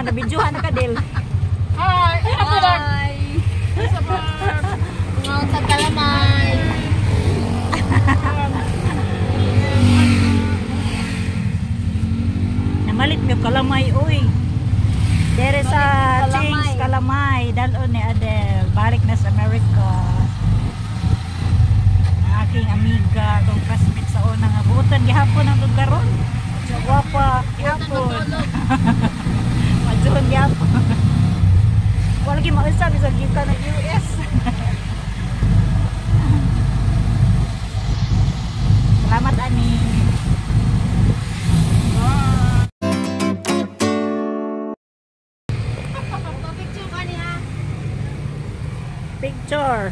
nabidyohan na ka, Del. Hi! Hi! Mga sa Kalamay. Namalit mo Kalamay, uy. Dere sa Chings, Kalamay. Dalon ni Adele. Balik na sa America. Ang aking amiga, itong classmate sa unang abutan. Gihapon ang lugaron. Guwapa, gihapon. Madyon, gihapon. Wala kayo mausap, isang gift ka ng US. Salamat, Ani. Picture.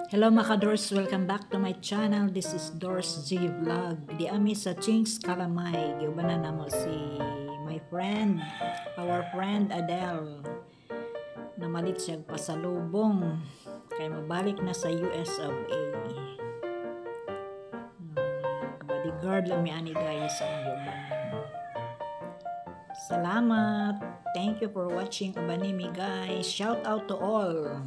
Hello mga Dors, welcome back to my channel. This is Dors G Vlog. Di ami sa Chings, Kalamay. Giubanan na mo si my friend, our friend Adele. Namalit siya pasalubong. Kaya mabalik na sa US of A. Bodyguard lang mi ani guys ang giubanan. Salamat. Thank you for watching Abanimi guys. Shout out to all.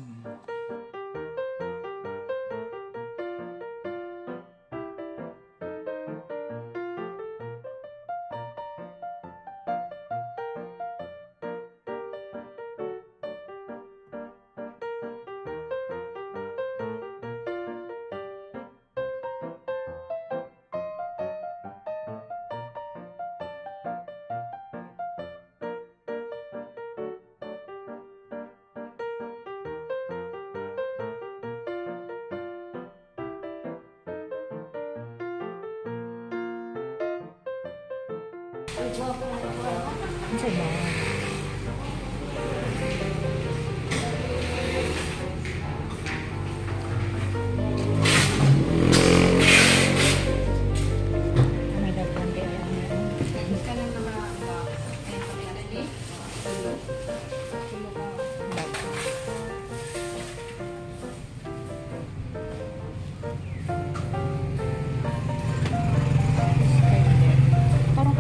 Ano ba? May dagdag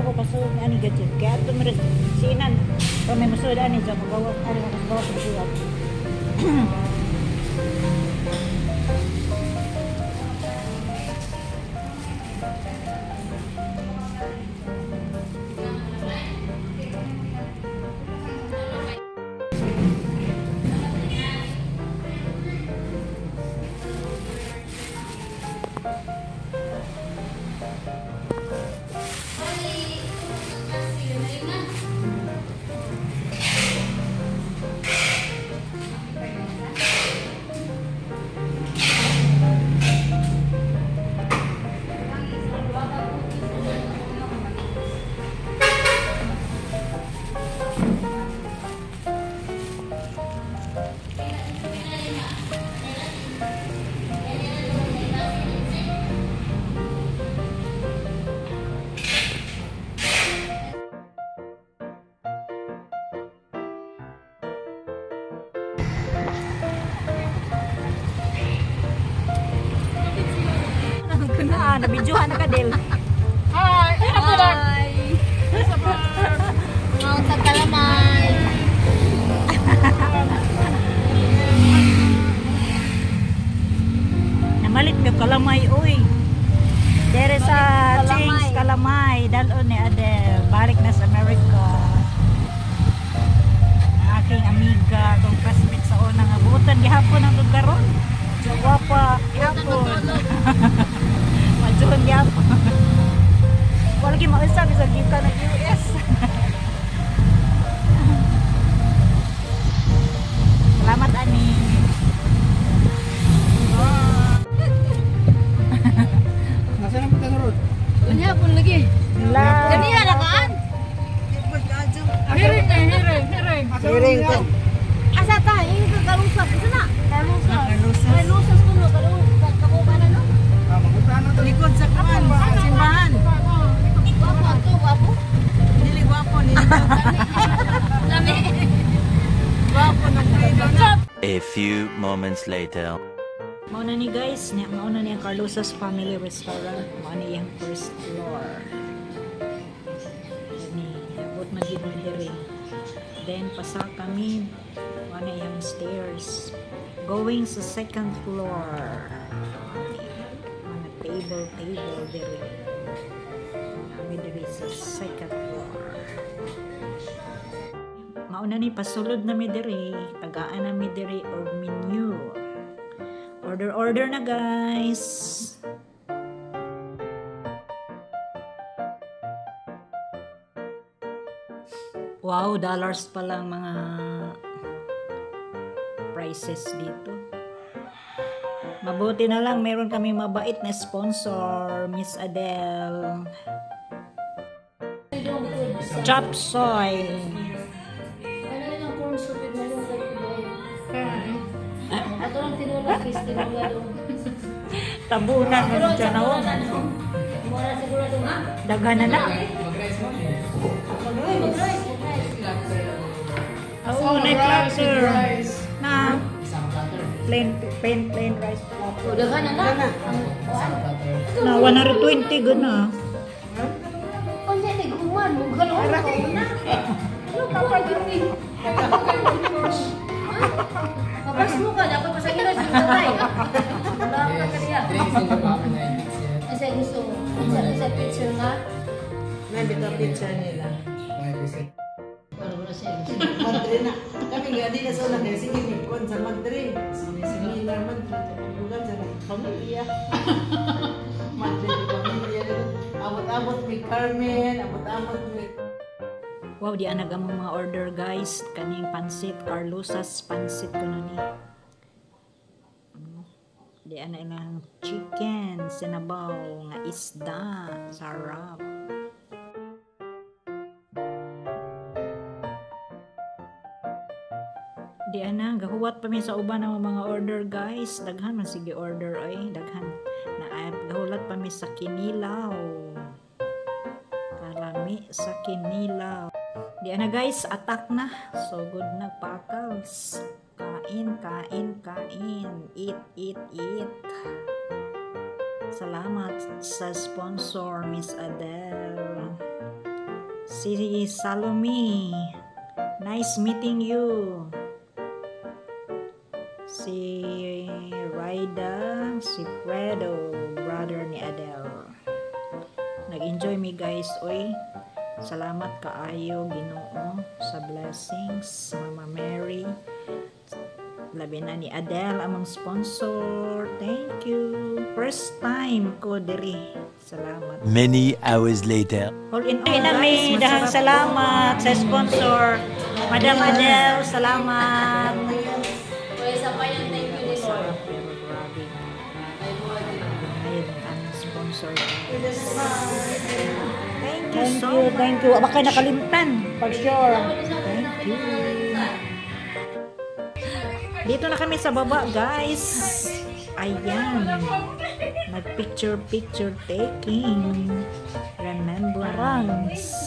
kaya masud ani gadget kaya ato meron sinan o may masud ani dyan magawa ani magawa sa sulat. Nabidyohan na ka, Del. Hi! Hi! Mga sa Kalamay. Namalit mo Kalamay, uy. Dere sa Chings, Kalamay. Dalon ni Adele. Balik na sa America. Ang aking amiga, itong classmate sa unang abutan. Gihapon ang lugaron. Guwapa, gihapon. Madyon, gihapon. Wala kayo mausap, isang gift ka ng US. Salamat, Ani. Nasaan ang pagkakarod? Unya pun lagi. Ganyan na kaan? Hiring. Hiring ko. Asa ta? Yung kalusas. Asa na? Kalusas. Kalusas. Kalusas ko no. Kamukanan no? Magpuntahan na ito. Likod sa kaman, sa simbahan. Guwapo ato, guwapo. Dili gwapo, nili Lami. gwapo na kayo. A few moments later. Mauna ni guys, mauna ni ang Carlosas Family Restaurant. Mauna yung first floor. magid mi diri. Then pasa kami ano yung stairs going sa second floor. Mga table diri. Kami diri sa second floor. Mauna ni pasulod na mi diri, tagaan na mi diri og menu. Order na guys. Wow, dollars pa lang mga prices dito. Mabuti na lang meron kami mabait na sponsor, Miss Adele. Chop soy. Ano yun ang corn soup yung malunggay ko Ato lang tinulog, fish tinulog doon. Tabunan na dyan ako. Mura siguro doon ha? Daghan na na. Mag-rice. Oo, na-cluster. Na. Plain rice. O, daghan na na. Na 120 good na. O, niya, niguman. Mugalong ka na. Ano ka pa gini? Mabas mo ka. Dapat pasagin na siya tatay. Wala ka kaya. Kasi gusto mo. Sa picture nga. Nandito ang picture nila. Wala mo na siya. Madrid na. Kami nga di na sa una kaya sige Nikon sa Madrid. Sige na Madrid. Bulan sa pamilya. Madrid pamilya. Abot-abot may Carmen. Abot-abot may... Wow, di anag ang mga order guys. Kaning pansit, Carlosas pansit ko na ni. Di anag ng chicken, sinabaw, nga isda, sarap. Di ana, gahuwat pa mi sa uban ng mga order guys. Daghan man sige order ay, daghan. Gahulat pa mi sa kinilaw. Karami sa kinilaw. Di ana guys, attack na. So good na pakals. Kain. Eat. Salamat sa sponsor, Miss Adele. Si Salome. Nice meeting you. Si Raida, si Fredo, brother ni Adele. Nag-enjoy mi guys, oy. Salamat kaayo Ginoo sa blessings, Mama Mary. Labi na ni Adele among sponsor. Thank you. First time ko diri. Salamat. Many hours later. All in all, guys, dahang salamat sa sponsor. Madam Adele, salamat. O, isa pa yung thank you ni Lord. Sarap pero grabe. Ayun ang sponsor. Thank you so much. Thank you. Baka nakalimutan. For sure. Thank you. Dito na kami sa baba, guys. Ayan. Nag-picture taking. Remembrance.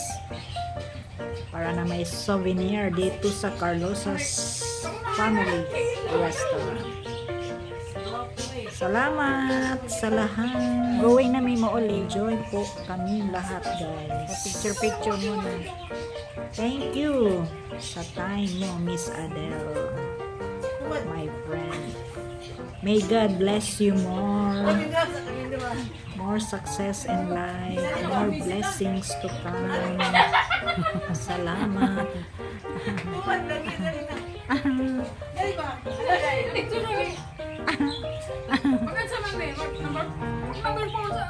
Para na may souvenir dito sa Carlosas Family Restaurant. Salamat sa lahat. Going na may mauli. Enjoy po kami lahat, guys. Picture muna. Thank you sa time mo, Miss Adele. My friend. May God bless you more. More success in life. More blessings to come. Salamat. Maganda sa mga number 4 sa